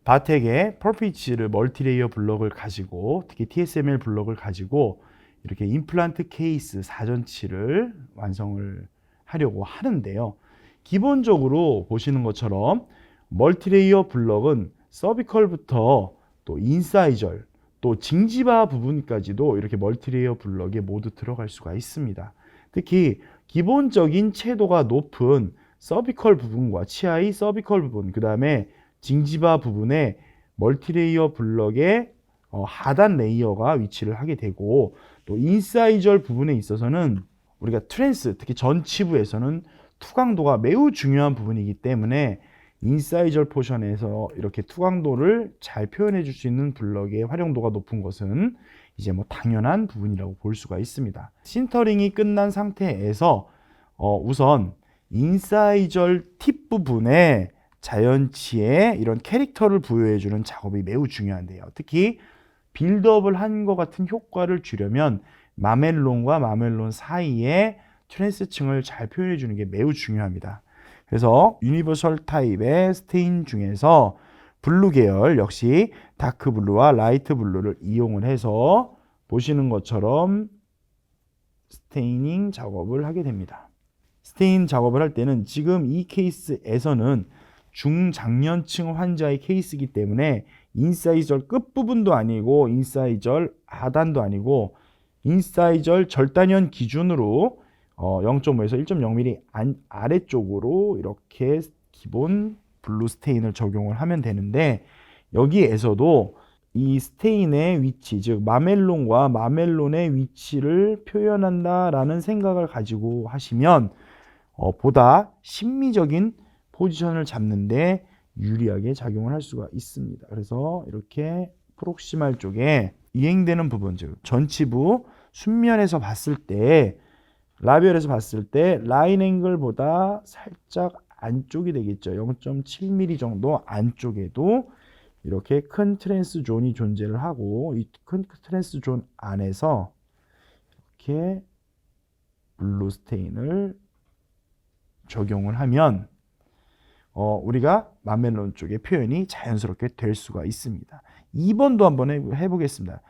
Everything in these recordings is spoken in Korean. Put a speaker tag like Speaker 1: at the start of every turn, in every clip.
Speaker 1: 바텍의 퍼피치를 멀티레이어 블럭을 가지고, 특히 TSML 블럭을 가지고 이렇게 임플란트 케이스 사전치를 완성을 하려고 하는데요. 기본적으로 보시는 것처럼 멀티레이어 블럭은 서비컬부터 또 인사이절, 또 징지바 부분까지도 이렇게 멀티레이어 블럭에 모두 들어갈 수가 있습니다. 특히 기본적인 채도가 높은 서비컬 부분과 치아의 서비컬 부분, 그 다음에 징지바 부분에 멀티레이어 블럭의 하단 레이어가 위치를 하게 되고, 또 인사이절 부분에 있어서는 우리가 트랜스, 특히 전치부에서는 투광도가 매우 중요한 부분이기 때문에 인사이절 포션에서 이렇게 투광도를 잘 표현해 줄 수 있는 블럭의 활용도가 높은 것은 이제 뭐 당연한 부분이라고 볼 수가 있습니다. 신터링이 끝난 상태에서 우선 인사이절 팁 부분에 자연치에 이런 캐릭터를 부여해 주는 작업이 매우 중요한데요. 특히 빌드업을 한 것 같은 효과를 주려면 마멜론과 마멜론 사이에 트랜스층을 잘 표현해 주는 게 매우 중요합니다. 그래서 유니버설 타입의 스테인 중에서 블루 계열 역시 다크 블루와 라이트 블루를 이용을 해서 보시는 것처럼 스테이닝 작업을 하게 됩니다. 스테인 작업을 할 때는 지금 이 케이스에서는 중장년층 환자의 케이스이기 때문에 인사이절 끝부분도 아니고 인사이절 하단도 아니고 인사이절 절단연 기준으로 0.5에서 1.0mm 아래쪽으로 이렇게 기본 블루 스테인을 적용을 하면 되는데, 여기에서도 이 스테인의 위치, 즉 마멜론과 마멜론의 위치를 표현한다라는 생각을 가지고 하시면 보다 심미적인 포지션을 잡는데 유리하게 작용을 할 수가 있습니다. 그래서 이렇게 프록시말 쪽에 이행되는 부분, 즉 전치부 순면에서 봤을 때, 라비얼에서 봤을 때 라인 앵글보다 살짝 안쪽이 되겠죠. 0.7mm 정도 안쪽에도 이렇게 큰 트랜스 존이 존재를 하고, 이 큰 트랜스 존 안에서 이렇게 블루 스테인을 적용을 하면 우리가 마멜론 쪽의 표현이 자연스럽게 될 수가 있습니다. 2번도 한번 해보겠습니다.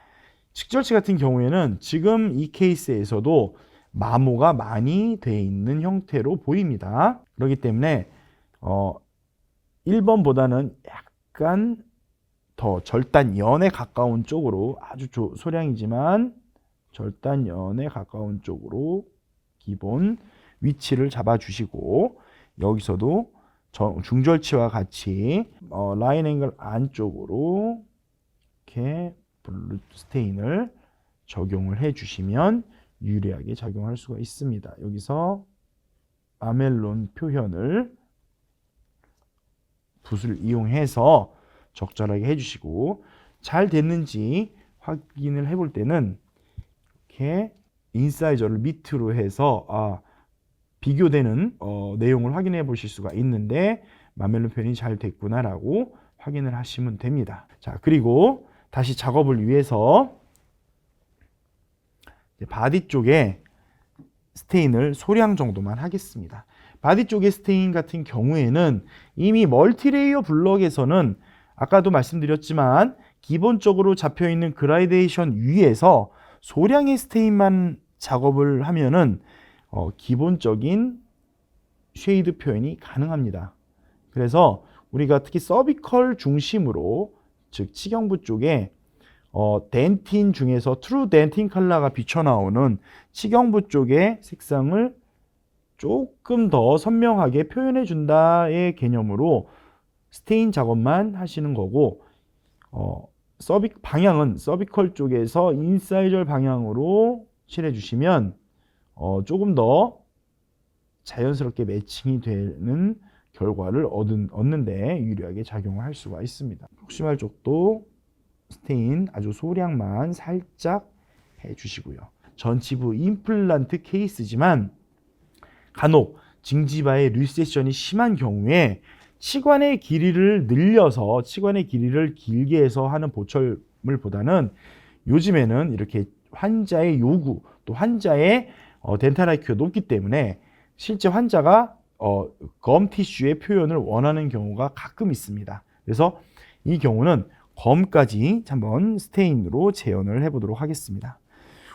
Speaker 1: 측절치 같은 경우에는 지금 이 케이스에서도 마모가 많이 돼 있는 형태로 보입니다. 그렇기 때문에 1번보다는 약간 더 절단연에 가까운 쪽으로, 아주 소량이지만 절단연에 가까운 쪽으로 기본 위치를 잡아주시고, 여기서도 중절치와 같이 라인 앵글 안쪽으로 이렇게 블루 스테인을 적용을 해주시면 유리하게 작용할 수가 있습니다. 여기서 마멜론 표현을 붓을 이용해서 적절하게 해주시고, 잘 됐는지 확인을 해볼 때는 이렇게 인사이저를 밑으로 해서 비교되는 내용을 확인해 보실 수가 있는데, 마멜론 표현이 잘 됐구나라고 확인을 하시면 됩니다. 자, 그리고 다시 작업을 위해서 바디 쪽에 스테인을 소량 정도만 하겠습니다. 바디 쪽의 스테인 같은 경우에는 이미 멀티레이어 블럭에서는 아까도 말씀드렸지만 기본적으로 잡혀있는 그라데이션 위에서 소량의 스테인만 작업을 하면은 기본적인 쉐이드 표현이 가능합니다. 그래서 우리가 특히 서비컬 중심으로, 즉 치경부 쪽에 덴틴 중에서 트루 덴틴 컬러가 비쳐나오는 치경부 쪽의 색상을 조금 더 선명하게 표현해 준다의 개념으로 스테인 작업만 하시는 거고, 방향은 서비컬 쪽에서 인사이절 방향으로 칠해 주시면 조금 더 자연스럽게 매칭이 되는 결과를 얻는데 유리하게 작용을 할 수가 있습니다. 프록시말 쪽도 스테인 아주 소량만 살짝 해주시고요. 전치부 임플란트 케이스지만 간혹 징지바의 리세션이 심한 경우에 치관의 길이를 늘려서 치관의 길이를 길게 해서 하는 보철물 보다는 요즘에는 이렇게 환자의 요구, 또 환자의 덴탈 IQ가 높기 때문에 실제 환자가 검 티슈의 표현을 원하는 경우가 가끔 있습니다. 그래서 이 경우는 검까지 한번 스테인으로 재현을 해보도록 하겠습니다.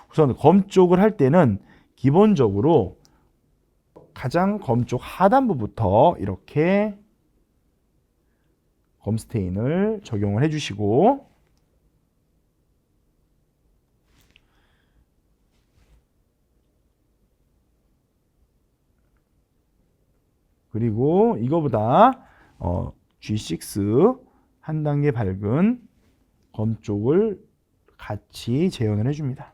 Speaker 1: 우선 검 쪽을 할 때는 기본적으로 가장 검 쪽 하단부부터 이렇게 검 스테인을 적용을 해주시고, 그리고 이거보다 G6 한 단계 밝은 검 쪽을 같이 재현을 해줍니다.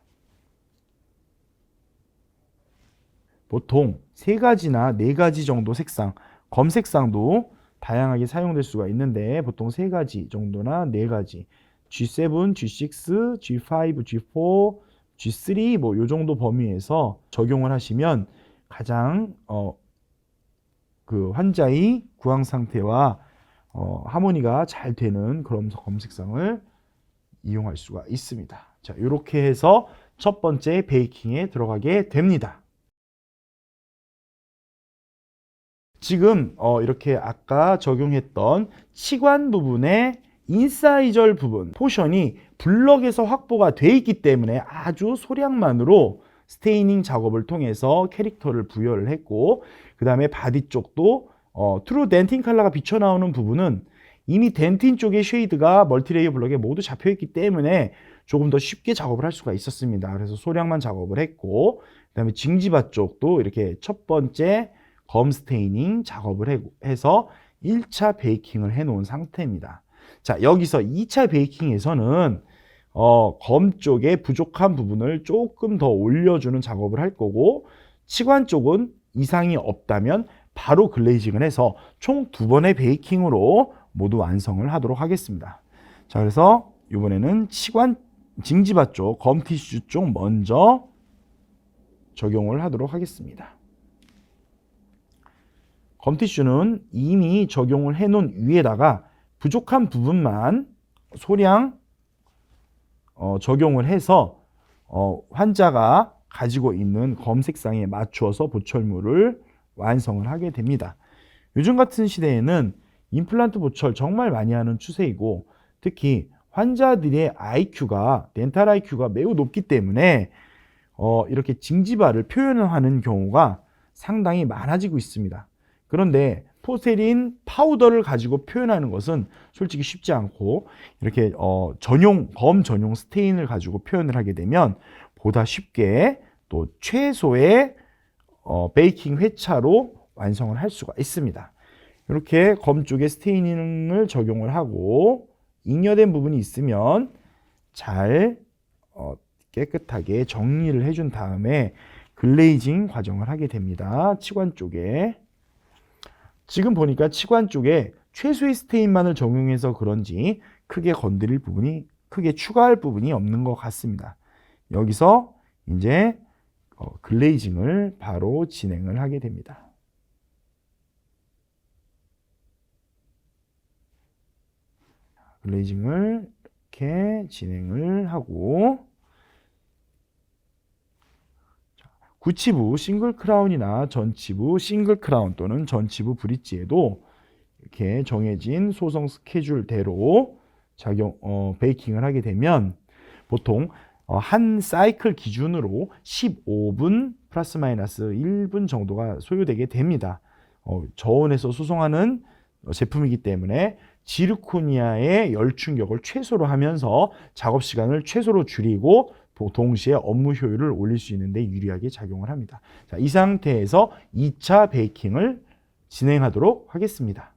Speaker 1: 보통 3가지나 4가지 정도 색상, 검 색상도 다양하게 사용될 수가 있는데 보통 3가지 정도나 4가지, G7, G6, G5, G4, G3 뭐 요 정도 범위에서 적용을 하시면 가장 그 환자의 구강 상태와 하모니가 잘 되는 그런 검 색상을 이용할 수가 있습니다. 자, 이렇게 해서 첫 번째 베이킹에 들어가게 됩니다. 지금 이렇게 아까 적용했던 치관 부분의 인사이절 부분 포션이 블럭에서 확보가 돼 있기 때문에 아주 소량만으로 스테이닝 작업을 통해서 캐릭터를 부여를 했고, 그 다음에 바디 쪽도 트루 덴틴 컬러가 비쳐나오는 부분은 이미 덴틴 쪽의 쉐이드가 멀티레이어 블럭에 모두 잡혀있기 때문에 조금 더 쉽게 작업을 할 수가 있었습니다. 그래서 소량만 작업을 했고, 그 다음에 징지바 쪽도 이렇게 첫 번째 검 스테이닝 작업을 해서 1차 베이킹을 해놓은 상태입니다. 자, 여기서 2차 베이킹에서는 검 쪽에 부족한 부분을 조금 더 올려주는 작업을 할 거고, 치관 쪽은 이상이 없다면 바로 글레이징을 해서 총 2번의 베이킹으로 모두 완성을 하도록 하겠습니다. 자, 그래서 이번에는 치관 징지바 쪽, 검 티슈 쪽 먼저 적용을 하도록 하겠습니다. 검 티슈는 이미 적용을 해놓은 위에다가 부족한 부분만 소량 적용을 해서 환자가 가지고 있는 검 색상에 맞추어서 보철물을 완성을 하게 됩니다. 요즘 같은 시대에는 임플란트 보철 정말 많이 하는 추세이고, 특히 환자들의 IQ가 덴탈 IQ가 매우 높기 때문에 이렇게 징지바를 표현을 하는 경우가 상당히 많아지고 있습니다. 그런데 포세린 파우더를 가지고 표현하는 것은 솔직히 쉽지 않고, 이렇게 검 전용 스테인을 가지고 표현을 하게 되면 보다 쉽게 또 최소의 베이킹 회차로 완성을 할 수가 있습니다. 이렇게 검 쪽에 스테이닝을 적용을 하고 잉여된 부분이 있으면 잘 깨끗하게 정리를 해준 다음에 글레이징 과정을 하게 됩니다. 치관 쪽에. 지금 보니까 치관 쪽에 최소의 스테인만을 적용해서 그런지 크게 건드릴 부분이, 크게 추가할 부분이 없는 것 같습니다. 여기서 이제 글레이징을 바로 진행을 하게 됩니다. 글레이징을 이렇게 진행을 하고, 구치부 싱글 크라운이나 전치부 싱글 크라운 또는 전치부 브릿지에도 이렇게 정해진 소성 스케줄대로 베이킹을 하게 되면 보통 한 사이클 기준으로 15분 플러스 마이너스 1분 정도가 소요되게 됩니다. 저온에서 수송하는 제품이기 때문에 지르코니아의 열 충격을 최소로 하면서 작업 시간을 최소로 줄이고 동시에 업무 효율을 올릴 수 있는 데 유리하게 작용을 합니다. 자, 이 상태에서 2차 베이킹을 진행하도록 하겠습니다.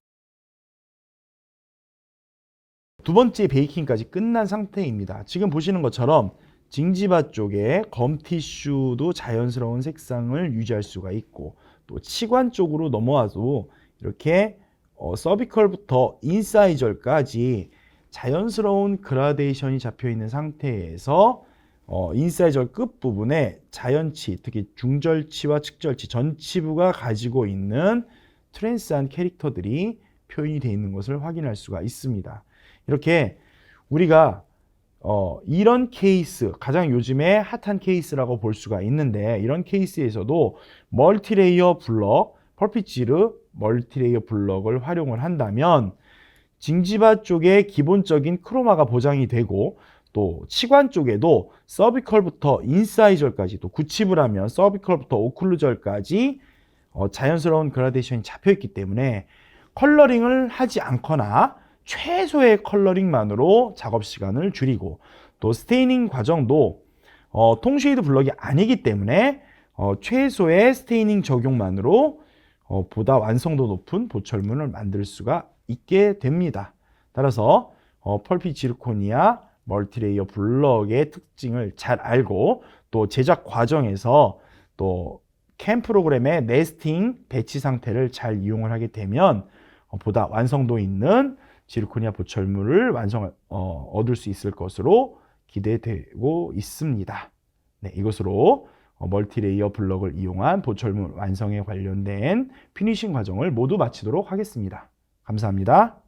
Speaker 1: 두 번째 베이킹까지 끝난 상태입니다. 지금 보시는 것처럼 징지바 쪽에 검 티슈도 자연스러운 색상을 유지할 수가 있고, 또 치관 쪽으로 넘어와도 이렇게 서비컬부터 인사이절까지 자연스러운 그라데이션이 잡혀 있는 상태에서 인사이절 끝부분에 자연치, 특히 중절치와 측절치, 전치부가 가지고 있는 트랜스한 캐릭터들이 표현이 되어 있는 것을 확인할 수가 있습니다. 이렇게 우리가 이런 케이스, 가장 요즘에 핫한 케이스라고 볼 수가 있는데, 이런 케이스에서도 멀티레이어 블럭, 펄피지르 멀티레이어 블럭을 활용을 한다면 징지바 쪽에 기본적인 크로마가 보장이 되고 또 치관 쪽에도 서비컬부터 인사이절까지 또 구칩을 하면 서비컬부터 오클루절까지 자연스러운 그라데이션이 잡혀 있기 때문에 컬러링을 하지 않거나 최소의 컬러링만으로 작업 시간을 줄이고 또 스테이닝 과정도 톤쉐이드 블럭이 아니기 때문에 최소의 스테이닝 적용만으로 보다 완성도 높은 보철문을 만들 수가 있게 됩니다. 따라서 펄피 지르코니아 멀티레이어 블럭의 특징을 잘 알고 또 제작 과정에서 또 캠 프로그램의 네스팅 배치 상태를 잘 이용을 하게 되면 보다 완성도 있는 지르코니아 보철물을 얻을 수 있을 것으로 기대되고 있습니다. 네, 이것으로 멀티레이어 블럭을 이용한 보철물 완성에 관련된 피니싱 과정을 모두 마치도록 하겠습니다. 감사합니다.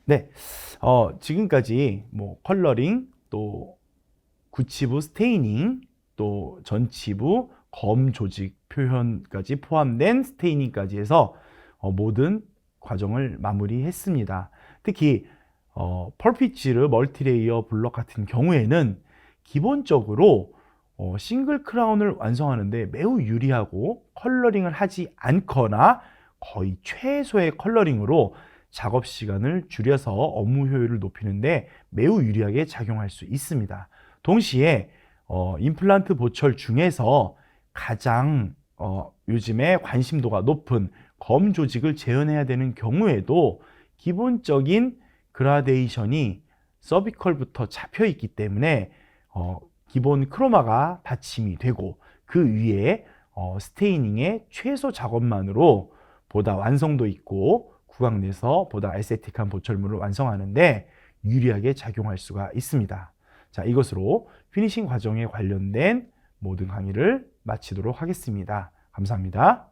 Speaker 1: 네, 지금까지 컬러링, 또 구치부 스테이닝, 또 전치부 검 조직 표현까지 포함된 스테이닝까지 해서 모든 과정을 마무리했습니다. 특히 펄피치르 멀티레이어 블럭 같은 경우에는 기본적으로 싱글 크라운을 완성하는데 매우 유리하고 컬러링을 하지 않거나 거의 최소의 컬러링으로 작업 시간을 줄여서 업무 효율을 높이는데 매우 유리하게 작용할 수 있습니다. 동시에 임플란트 보철 중에서 가장 요즘에 관심도가 높은 검 조직을 재현해야 되는 경우에도 기본적인 그라데이션이 서비컬부터 잡혀 있기 때문에 기본 크로마가 받침이 되고 그 위에 스테이닝의 최소 작업만으로 보다 완성도 있고 구강 내서 보다 에스테틱한 보철물을 완성하는데 유리하게 작용할 수가 있습니다. 자, 이것으로 피니싱 과정에 관련된 모든 강의를 마치도록 하겠습니다. 감사합니다.